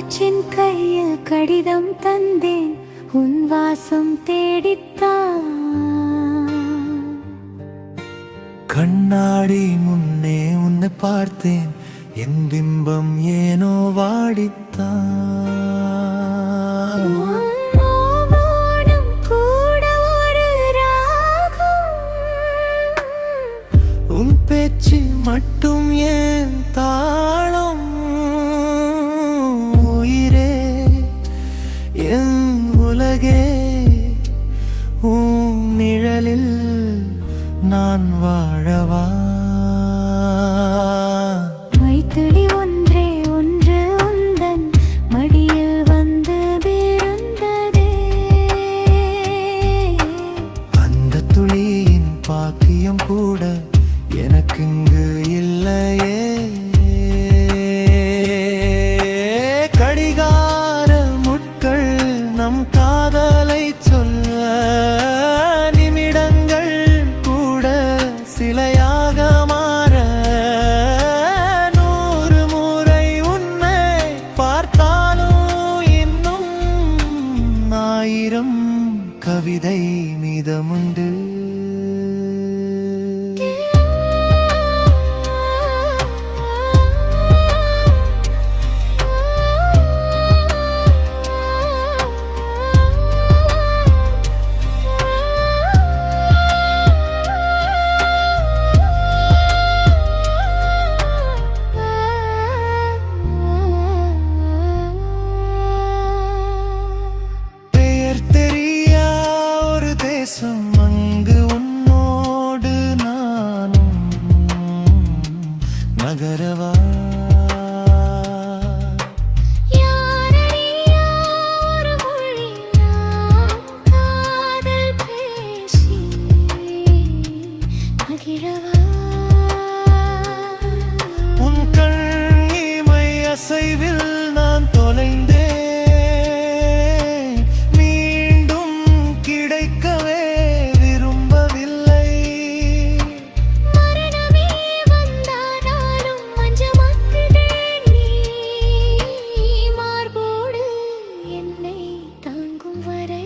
மூச்சின் கையில் கடிதம் தந்தேன் உன் வாசம் தேடித்தான். கண்ணாடி முன்னே உன்னை பார்த்தேன் என் பிம்பம் ஏனோ வாடித்தான். உன் பேச்சு மட்டும் ஏன் தாளம் உயிரே என் உலகே உன் நிழலில் நான் வாழவா. மைத்திலி ஒன்றே ஒன்று உந்தன் மடியில் வந்து விழுந்ததே. அந்த துளியின் பாக்கியம் கூட எனக்கு இங்கு இல்லையே. கடிகார முட்கள் நம் காதலை சொல்ல நிமிடங்கள் கூட சிலையாக மாற 100 முறை உன்னை பார்த்தாலும் இன்னும் 1000 கவிதை மீதமுண்டு. அங்கு உன்னோடு நானும் நகரவா. உன் கண் இமை அசைவில் நான் தொலைந்தேன். வரை